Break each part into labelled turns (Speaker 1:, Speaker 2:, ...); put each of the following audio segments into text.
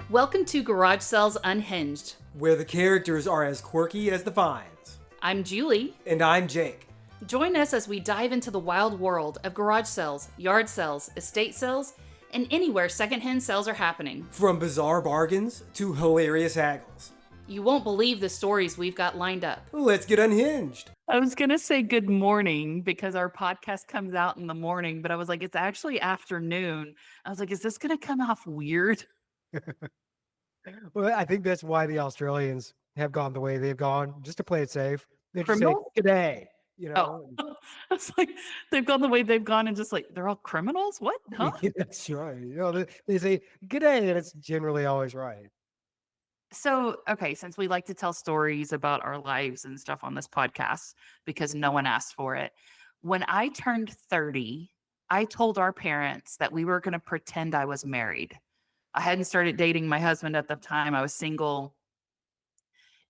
Speaker 1: Welcome to Garage Sales Unhinged.
Speaker 2: where the characters are as quirky as the finds.
Speaker 1: I'm Julie.
Speaker 2: And I'm Jake.
Speaker 1: Join us as we dive into the wild world of garage sales, yard sales, estate sales, and anywhere secondhand sales are happening.
Speaker 2: From bizarre bargains to hilarious haggles.
Speaker 1: You won't believe the stories we've got lined up.
Speaker 2: Let's get unhinged.
Speaker 1: I was going to say good morning because our podcast comes out in the morning, but I was like, it's actually afternoon. I was like, is this going to come off weird?
Speaker 3: Well, I think that's why the Australians have gone the way they've gone, just to play it safe. They just say,
Speaker 1: Criminal?
Speaker 3: "G'day," you know.
Speaker 1: Oh, I was like, they've gone the way they've gone and just like, they're all criminals? What? Huh?
Speaker 3: That's right. You know, they say "G'day," and it's generally always right.
Speaker 1: So, okay, since we like to tell stories about our lives and stuff on this podcast because no one asked for it, when I turned 30, I told our parents that we were going to pretend I was married. I hadn't started dating my husband at the time. I was single.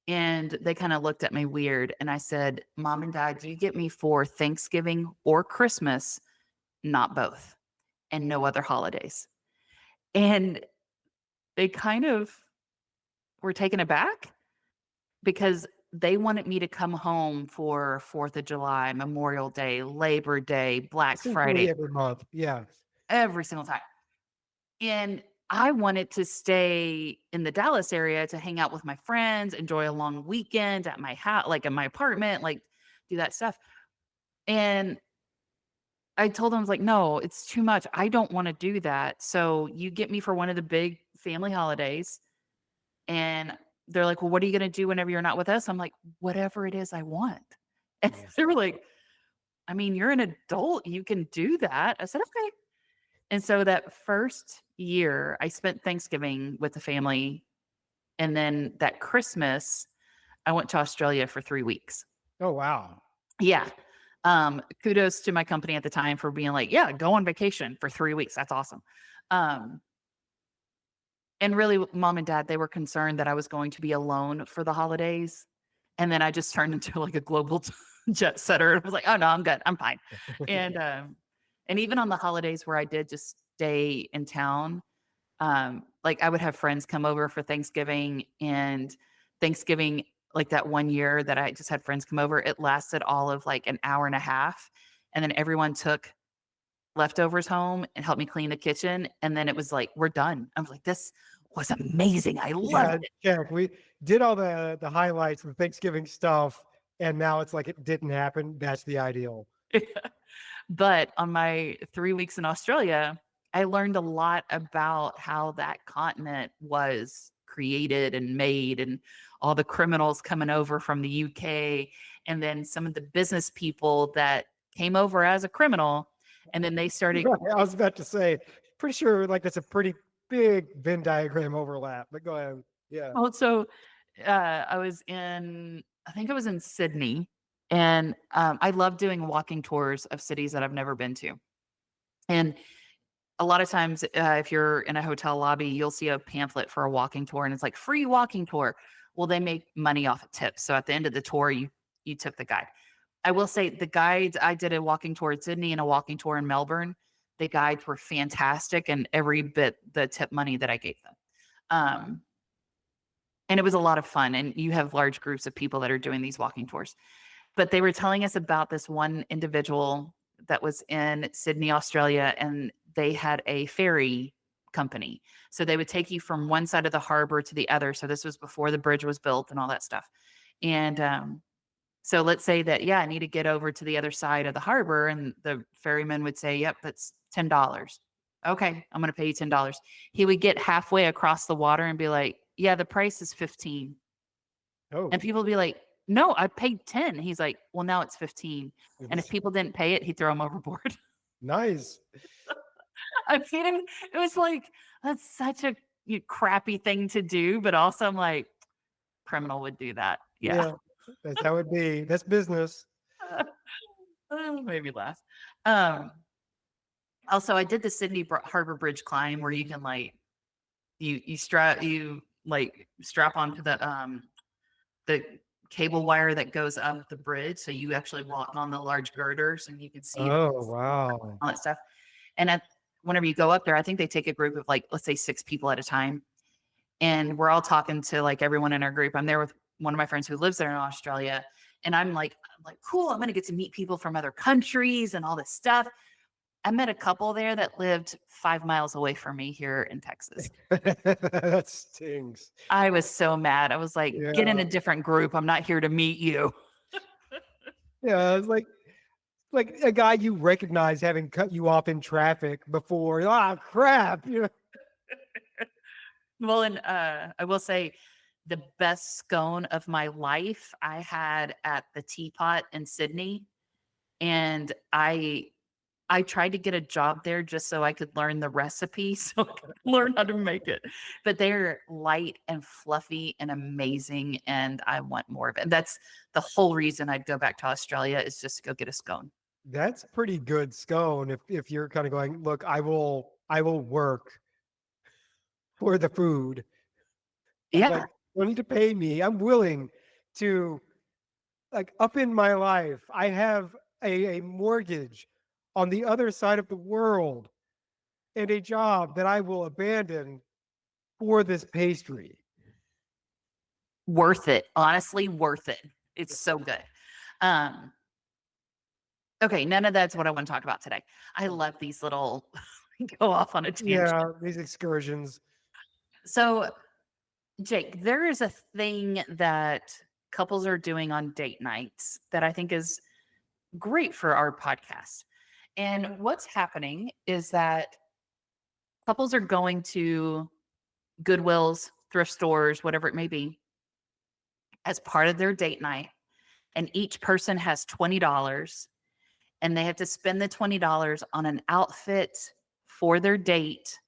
Speaker 1: And they kind of looked at me weird. And I said, Mom and Dad, you get me for Thanksgiving or Christmas, not both, and no other holidays. And they kind of were taken aback because they wanted me to come home for 4th of July, Memorial Day, Labor Day, Black
Speaker 3: Essentially
Speaker 1: Friday,
Speaker 3: every month. Yeah.
Speaker 1: every single time. And I wanted to stay in the Dallas area to hang out with my friends, enjoy a long weekend at my house, like in my apartment, like do that stuff. And I told them, I was like, no, it's too much. I don't want to do that. So you get me for one of the big family holidays. And they're like, well, what are you going to do whenever you're not with us? I'm like, whatever it is I want. And they were like, I mean, you're an adult. You can do that. I said, okay. And so that first year, I spent Thanksgiving with the family. And then that Christmas, I went to Australia for 3 weeks.
Speaker 3: Oh wow.
Speaker 1: Yeah. Kudos to my company at the time for being like, yeah, go on vacation for 3 weeks. That's awesome. And really, Mom and Dad, they were concerned that I was going to be alone for the holidays. And then I just turned into like a global jet setter. I was like, oh no, I'm good. I'm fine. And even on the holidays where I did just stay in town, like I would have friends come over for Thanksgiving, and Thanksgiving, like that one year that I just had friends come over, it lasted all of like an hour and a half. And then everyone took leftovers home and helped me clean the kitchen. And then it was like, we're done. I was like, this was amazing. I loved it.
Speaker 3: Yeah. We did all the highlights of Thanksgiving stuff, and now it's like it didn't happen. That's the ideal.
Speaker 1: But on my 3 weeks in Australia, I learned a lot about how that continent was created and made, and all the criminals coming over from the UK, and then some of the business people that came over as a criminal. And then they started.
Speaker 3: Right, I was about to say, pretty sure like that's a pretty big Venn diagram overlap, but go ahead. Yeah.
Speaker 1: Oh, so I think I was in Sydney. And I love doing walking tours of cities that I've never been to. And a lot of times, if you're in a hotel lobby, you'll see a pamphlet for a walking tour, and it's like free walking tour. Well, they make money off of tips. So at the end of the tour, you tip the guide. I will say the guides, I did a walking tour in Sydney and a walking tour in Melbourne. The guides were fantastic, and every bit the tip money that I gave them. And it was a lot of fun. And you have large groups of people that are doing these walking tours. But they were telling us about this one individual that was in Sydney, Australia, and they had a ferry company. So they would take you from one side of the harbor to the other. So this was before the bridge was built and all that stuff. And so let's say that, yeah, I need to get over to the other side of the harbor. And the ferryman would say, yep, that's $10. Okay, I'm going to pay you $10. He would get halfway across the water and be like, yeah, the price is 15.
Speaker 3: Oh.
Speaker 1: And people would be like, no, I paid 10. He's like, well, now it's 15. And if people didn't pay it, he'd throw them overboard.
Speaker 3: Nice.
Speaker 1: I mean, it was like, that's such a crappy thing to do. But also I'm like, criminal would do that. Yeah.
Speaker 3: That's how it be. That's business.
Speaker 1: Made me laugh. Also, I did the Sydney Harbor Bridge climb where you can like, you strap onto the cable wire that goes up the bridge. So you actually walk on the large girders and you can see
Speaker 3: Oh, wow.
Speaker 1: all that stuff. And whenever you go up there, I think they take a group of like, let's say 6 people at a time. and we're all talking to like everyone in our group. I'm there with one of my friends who lives there in Australia. And I'm like, cool, I'm going to get to meet people from other countries and all this stuff. I met a couple there that lived 5 miles away from me here in Texas.
Speaker 3: That stings.
Speaker 1: I was so mad. I was like, get in
Speaker 3: Yeah.
Speaker 1: a different group. I'm not here to meet you.
Speaker 3: Yeah. It's like a guy you recognize having cut you off in traffic before. Ah, crap. You know?
Speaker 1: Well, and I will say the best scone of my life I had at the Teapot in Sydney. And I tried to get a job there just so I could learn the recipe, so I could learn how to make it. But they're light and fluffy and amazing, and I want more of it. That's the whole reason I'd go back to Australia is just to go get a scone.
Speaker 3: That's pretty good scone if you're kind of going, look, I will work for the food.
Speaker 1: Yeah,
Speaker 3: Like, don't need to pay me. I'm willing to like up in my life. I have a mortgage on the other side of the world and a job that I will abandon for this pastry.
Speaker 1: worth it. Honestly, worth it. It's so good. Um, okay, none of that's what I want to talk about today. I love these little go off on a tangent.
Speaker 3: Yeah, these excursions.
Speaker 1: So, Jake, there is a thing that couples are doing on date nights that I think is great for our podcast. And what's happening is that couples are going to Goodwills, thrift stores, whatever it may be, as part of their date night. And each person has $20 and they have to spend the $20 on an outfit for their date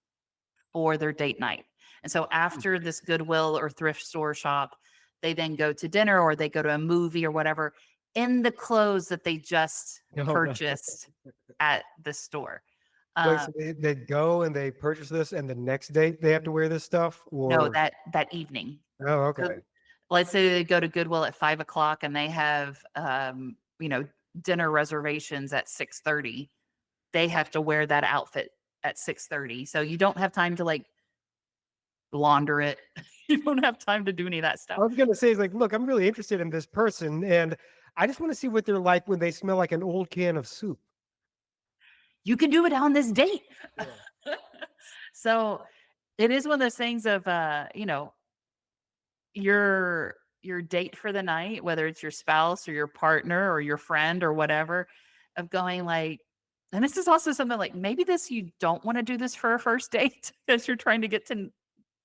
Speaker 1: for their date night. And so after this Goodwill or thrift store shop, they then go to dinner or they go to a movie or whatever in the clothes that they just
Speaker 3: Oh, no.
Speaker 1: purchased at the store.
Speaker 3: Wait, so they go and they purchase this, and the next date they have to wear this stuff,
Speaker 1: No,
Speaker 3: or
Speaker 1: that evening.
Speaker 3: oh,
Speaker 1: So
Speaker 3: okay,
Speaker 1: let's say they go to Goodwill at 5 o'clock and they have dinner reservations at 6:30. They have to wear that outfit at 6:30. So you don't have time to like launder it. You don't have time to do any of that
Speaker 3: I
Speaker 1: stuff.
Speaker 3: was gonna say, is like, look, I'm really interested in this person, and I just want to see what they're like when they smell like an old can of soup.
Speaker 1: You can do it on this date.
Speaker 3: Yeah.
Speaker 1: So it is one of those things of your date for the night, whether it's your spouse or your partner or your friend or whatever, of going like, and this is also something like maybe this you don't want to do this for a first date because you're trying to get to,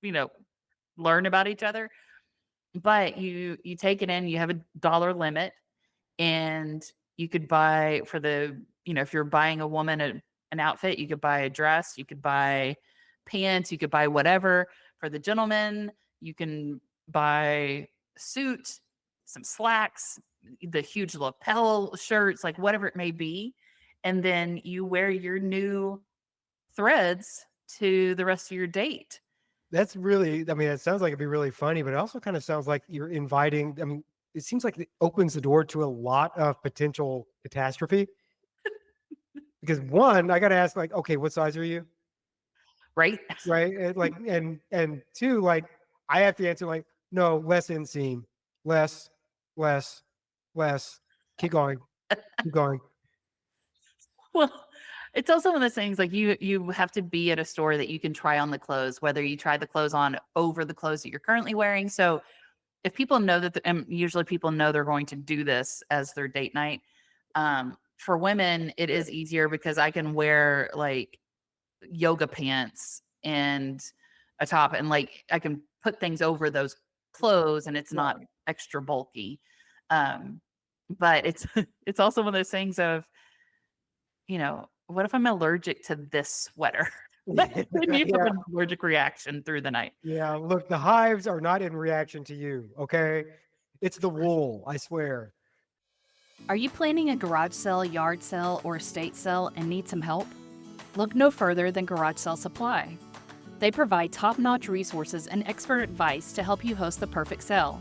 Speaker 1: you know, learn about each other. But you take it in, you have a dollar limit, and you could buy for the, if you're buying a woman an outfit, you could buy a dress, you could buy pants, you could buy whatever. For the gentleman, you can buy a suit, some slacks, the huge lapel shirts, like whatever it may be. And then you wear your new threads to the rest of your date.
Speaker 3: That's really, I mean, it sounds like it'd be really funny, but it also kind of sounds like you're inviting. I mean, it seems like it opens the door to a lot of potential catastrophe. Because one, I got to ask, like, okay, what size are you?
Speaker 1: Right?
Speaker 3: Right? And like, and two, like, I have to answer like, no, less inseam, less, less, less. Keep going, keep going.
Speaker 1: Well, it's also one of those things like you have to be at a store that you can try on the clothes, whether you try the clothes on over the clothes that you're currently wearing. So if people know that, and usually people know they're going to do this as their date night. For women, it is easier because I can wear like yoga pants and a top, and like I can put things over those clothes, and it's not extra bulky. But it's it's also one of those things of, what if I'm allergic to this sweater? Then you have
Speaker 3: Yeah,
Speaker 1: an allergic reaction through the night.
Speaker 3: yeah. Look, the hives are not in reaction to you. Okay, it's the wool. I swear.
Speaker 4: Are you planning a garage sale, yard sale, or estate sale and need some help? Look no further than Garage Sale Supply. They provide top-notch resources and expert advice to help you host the perfect sale.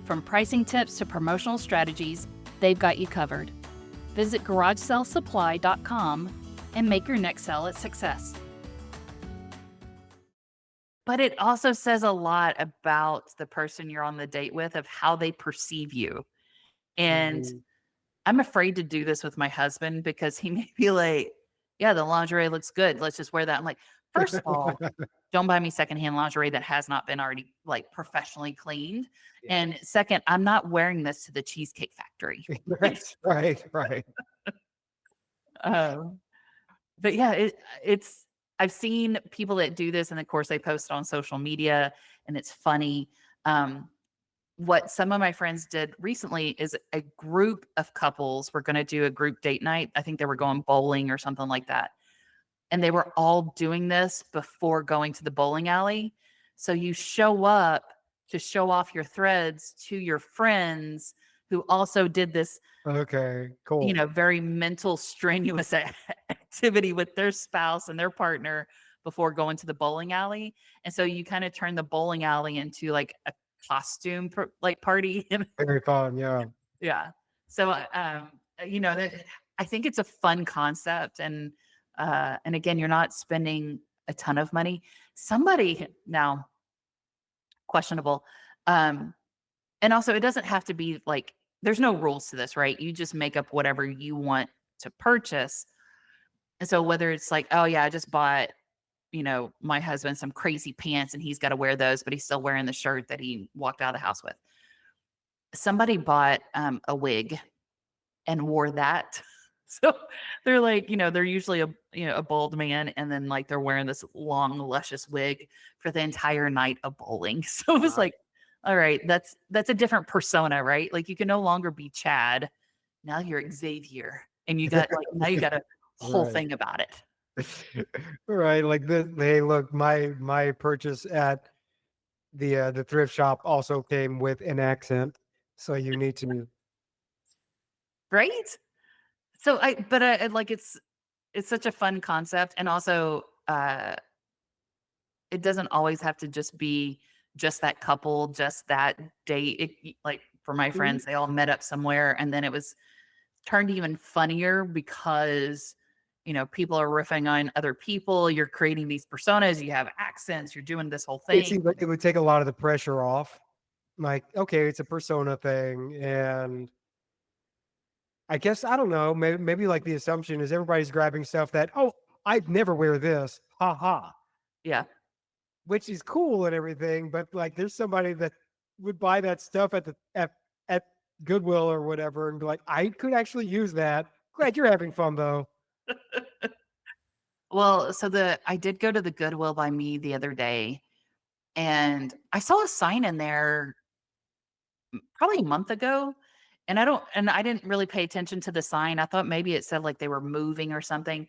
Speaker 4: From pricing tips to promotional strategies, they've got you covered. Visit GarageSaleSupply.com and make your next sale a success.
Speaker 1: But it also says a lot about the person you're on the date with of how they perceive you. And
Speaker 3: Mhm.
Speaker 1: I'm afraid to do this with my husband because he may be like, "Yeah, the lingerie looks good. Let's just wear that." I'm like, first of all, don't buy me secondhand lingerie that has not been already like professionally cleaned.
Speaker 3: Yeah.
Speaker 1: And second, I'm not wearing this to the Cheesecake Factory. Like,
Speaker 3: Right, right, right.
Speaker 1: um, but yeah, it's I've seen people that do this, and of course they post it on social media, and it's funny. Um, what some of my friends did recently is a group of couples were going to do a group date night. I think they were going bowling or something like that. And they were all doing this before going to the bowling alley. So you show up to show off your threads to your friends who also did this,
Speaker 3: Okay, cool.
Speaker 1: very mental strenuous activity with their spouse and their partner before going to the bowling alley. And so you kind of turn the bowling alley into like a costume like party.
Speaker 3: Very fun, yeah.
Speaker 1: Yeah. So, that I think it's a fun concept, and again, you're not spending a ton of money. Somebody now questionable, um, and also it doesn't have to be like there's no rules to this, right? You just make up whatever you want to purchase. And so whether it's like, oh yeah, I just bought, my husband some crazy pants and he's got to wear those, but he's still wearing the shirt that he walked out of the house with. Somebody bought a wig and wore that. So they're like, they're usually a bald man, and then like they're wearing this long, luscious wig for the entire night of bowling. So it was
Speaker 3: Wow.
Speaker 1: like, all right, that's a different persona, right? Like you can no longer be Chad. Now you're Xavier. And now you got a whole
Speaker 3: Right.
Speaker 1: thing about it.
Speaker 3: Right, like hey, look, my purchase at the thrift shop also came with an accent, so you need to.
Speaker 1: Right? So I like it's such a fun concept. And also it doesn't always have to just be just that couple, just that date. Like for my
Speaker 3: Mhm.
Speaker 1: friends, they all met up somewhere, and then it was turned even funnier because people are riffing on other people. You're creating these personas. You have accents. You're doing this whole
Speaker 3: It
Speaker 1: thing.
Speaker 3: seems like it would take a lot of the pressure off. Like, okay, it's a persona thing, and I guess I don't know. Maybe like the assumption is everybody's grabbing stuff that I'd never wear this, ha ha,
Speaker 1: Yeah,
Speaker 3: which is cool and everything. But like, there's somebody that would buy that stuff at Goodwill or whatever, and be like, I could actually use that. Glad you're having fun though.
Speaker 1: well, so the I did go to the Goodwill by me the other day, and I saw a sign in there probably a month ago. And I didn't really pay attention to the sign. I thought maybe it said like they were moving or something.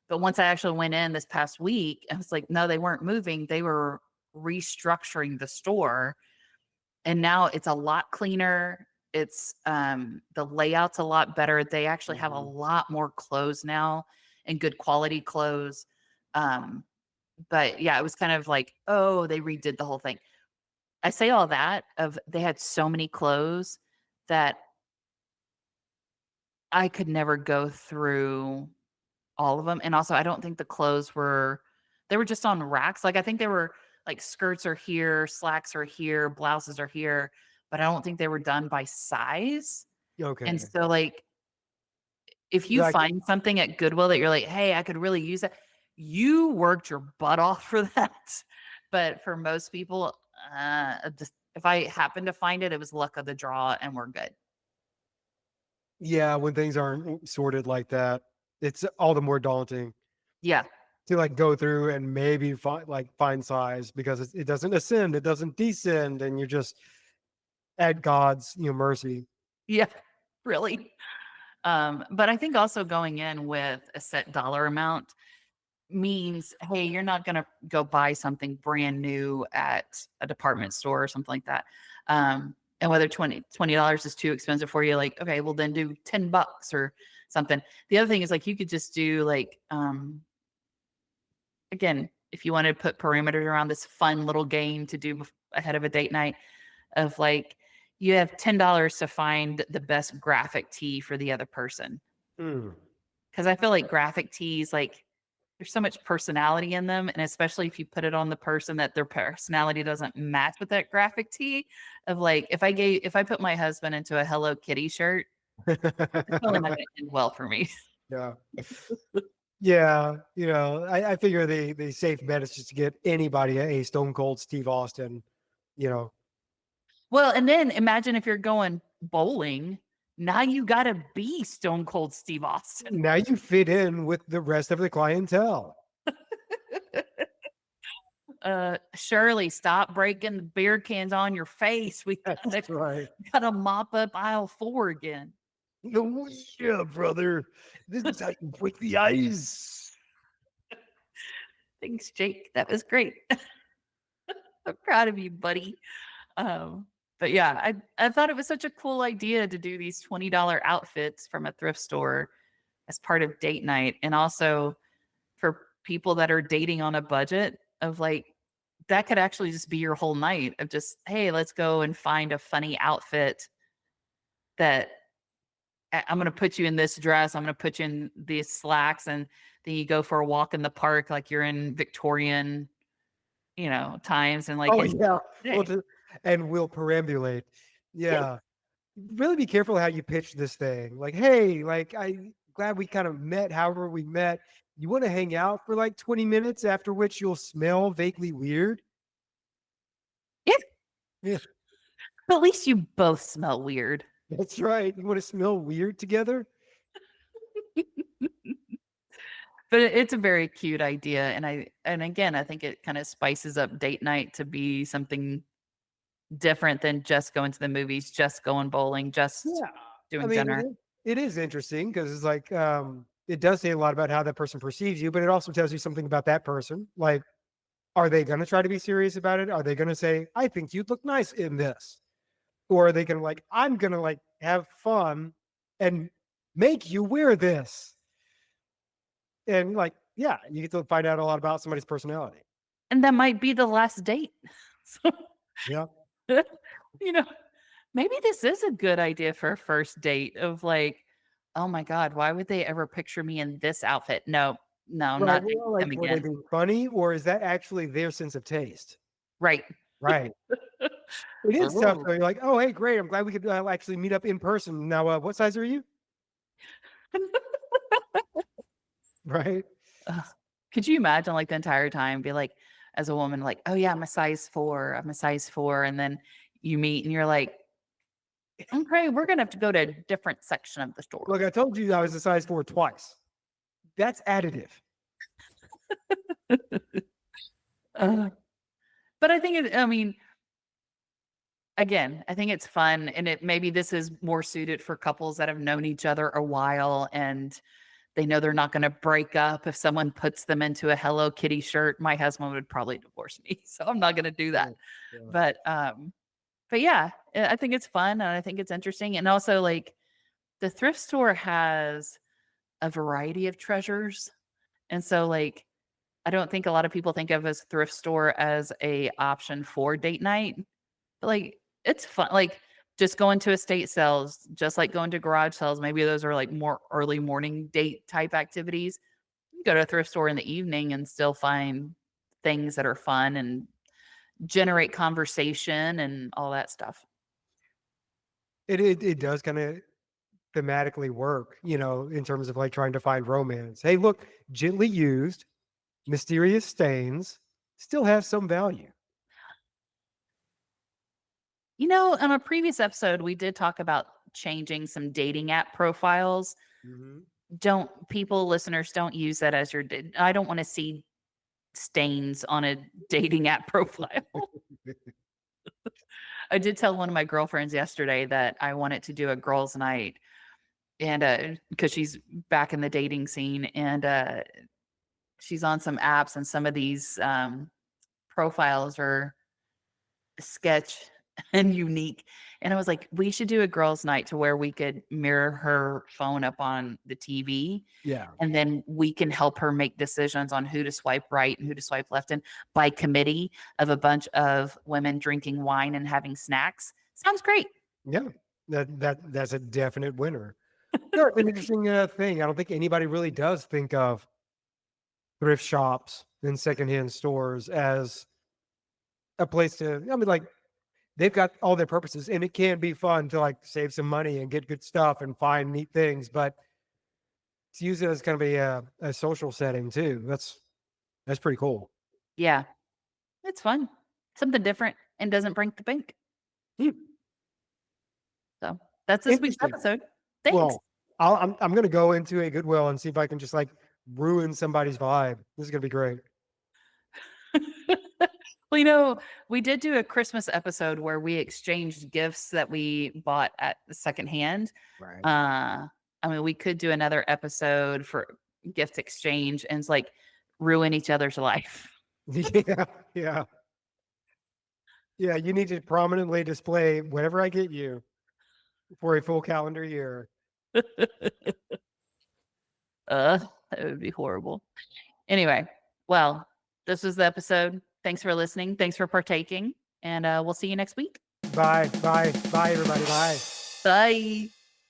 Speaker 1: But once I actually went in this past week, I was like, no, they weren't moving. They were restructuring the store. And now it's a lot cleaner. It's the layout's a lot better. They actually have a
Speaker 3: Mhm.
Speaker 1: lot more clothes now, and good quality clothes. Um, but yeah, it was kind of like, oh, they redid the whole thing. I say all that of they had so many clothes that I could never go through all of them. And also, I don't think the clothes were they were just on racks. Like, I think they were like skirts are here, slacks are here, blouses are here, but I don't think they were done by size. And
Speaker 3: Okay,
Speaker 1: so, like, if you
Speaker 3: like
Speaker 1: find something at Goodwill that you're like, "Hey, I could really use that," you worked your butt off for that. But for most people, just if I happen to find it, it was luck of the draw and we're good.
Speaker 3: yeah, when things aren't sorted like that, it's all the more daunting
Speaker 1: Yeah.
Speaker 3: to like go through and maybe find size because it doesn't ascend, it doesn't descend, and you're just at God's mercy.
Speaker 1: Yeah, really. But I think also going in with a set dollar amount means, hey, you're not going to go buy something brand new at a department store or something like that. And whether $20 is too expensive for you, like, okay, well then do $10 or something. The other thing is like, you could just do like, again, if you want to put parameters around this fun little game to do ahead of a date night of like, you have $10 to find the best graphic tee for the other person.
Speaker 3: Mm.
Speaker 1: Cause I feel like graphic tees, like there's so much personality in them, and especially if you put it on the person that their personality doesn't match with that graphic tee of like, if I put my husband into a Hello Kitty shirt, it's probably not gonna end well for me.
Speaker 3: Yeah. Yeah. I figure the safe bet is just to get anybody a Stone Cold Steve Austin, you know.
Speaker 1: Well, and then imagine if you're going bowling, now you gotta be Stone Cold Steve Austin.
Speaker 3: Now you fit in with the rest of the clientele.
Speaker 1: Shirley, stop breaking the beer cans on your face. We
Speaker 3: That's right.
Speaker 1: gotta mop up aisle 4 again.
Speaker 3: Oh, yeah, brother. This is how you break the ice.
Speaker 1: Thanks, Jake. That was great. I'm proud of you, buddy. But yeah, I thought it was such a cool idea to do these $20 outfits from a thrift store as part of date night. And also for people that are dating on a budget of like, that could actually just be your whole night of just, hey, let's go and find a funny outfit that I'm going to put you in this dress. I'm going to put you in these slacks. And then you go for a walk in the park like you're in Victorian, times. And like,
Speaker 3: Oh, yeah.
Speaker 1: hey,
Speaker 3: And we'll perambulate.
Speaker 1: yeah.
Speaker 3: Yeah. Really be careful how you pitch this thing. Like, hey, like, I'm glad we kind of met, however we met. You want to hang out for like 20 minutes, after which you'll smell vaguely weird?
Speaker 1: Yeah.
Speaker 3: Yeah.
Speaker 1: But at least you both smell weird.
Speaker 3: That's right. You want to smell weird together?
Speaker 1: But it's a very cute idea. And again, I think it kind of spices up date night to be something different than just going to the movies, just going bowling, just
Speaker 3: Yeah.
Speaker 1: doing dinner.
Speaker 3: It is interesting because it's like, it does say a lot about how that person perceives you, but it also tells you something about that person. Like, are they going to try to be serious about it? Are they going to say, I think you'd look nice in this? Or are they going to like, I'm going to like have fun and make you wear this? And like, yeah, you get to find out a lot about somebody's personality.
Speaker 1: And that might be the last date. So,
Speaker 3: Yeah.
Speaker 1: Maybe this is a good idea for a first date of like, oh my God, why would they ever picture me in this outfit? No,
Speaker 3: Right.
Speaker 1: not
Speaker 3: Well,
Speaker 1: them
Speaker 3: like, were they
Speaker 1: again.
Speaker 3: being funny, or is that actually their sense of taste?
Speaker 1: Right.
Speaker 3: Right. It is tough.
Speaker 1: Oh.
Speaker 3: Though. You're like, oh, hey, great. I'm glad we could actually meet up in person. Now, what size are you? Right.
Speaker 1: Could you imagine like the entire time be like, as a woman, like, oh yeah, I'm a size 4. I'm a size 4. And then you meet and you're like, okay, we're gonna have to go to a different section of the store.
Speaker 3: Look, I told you I was a size 4 twice. That's additive.
Speaker 1: But I think again, I think it's fun, and maybe this is more suited for couples that have known each other a while and they know they're not going to break up if someone puts them into a Hello Kitty shirt. My husband would probably divorce me, so I'm not going to do that.
Speaker 3: Yeah.
Speaker 1: But yeah, I think it's fun and I think it's interesting, and also like the thrift store has a variety of treasures, and so like I don't think a lot of people think of as thrift store as a option for date night. But like it's fun. Like just going to estate sales, just like going to garage sales. Maybe those are like more early morning date type activities. You go to a thrift store in the evening and still find things that are fun and generate conversation and all that stuff.
Speaker 3: It does kind of thematically work, in terms of like trying to find romance. Hey, look, gently used, mysterious stains still have some value.
Speaker 1: On a previous episode, we did talk about changing some dating app profiles. Listeners, don't use that as your I don't want to see stains on a dating app profile. I did tell one of my girlfriends yesterday that I wanted to do a girls' night, and because she's back in the dating scene, and she's on some apps, and some of these profiles are sketch and unique. And I was like, we should do a girls' night to where we could mirror her phone up on the TV.
Speaker 3: Yeah.
Speaker 1: And then we can help her make decisions on who to swipe right and who to swipe left in by committee of a bunch of women drinking wine and having snacks. Sounds great.
Speaker 3: Yeah. That's a definite winner. It's an interesting thing. I don't think anybody really does think of thrift shops and secondhand stores as a place to, I mean, like, they've got all their purposes, and it can be fun to like save some money and get good stuff and find neat things, but to use it as kind of a social setting too. That's pretty cool.
Speaker 1: Yeah, it's fun. Something different and doesn't break the bank.
Speaker 3: Hmm.
Speaker 1: So that's this week's
Speaker 3: Interesting.
Speaker 1: episode. Thanks.
Speaker 3: Well, I'm gonna go into a Goodwill and see if I can just like ruin somebody's vibe. This is gonna be great.
Speaker 1: Well, we did do a Christmas episode where we exchanged gifts that we bought at secondhand.
Speaker 3: Right.
Speaker 1: I mean, we could do another episode for gift exchange and it's like ruin each other's life.
Speaker 3: Yeah, yeah. Yeah, you need to prominently display whatever I get you for a full calendar year.
Speaker 1: That would be horrible. Anyway, well, this was the episode. Thanks for listening. Thanks for partaking. And we'll see you next week.
Speaker 3: Bye, everybody. Bye.
Speaker 1: Bye.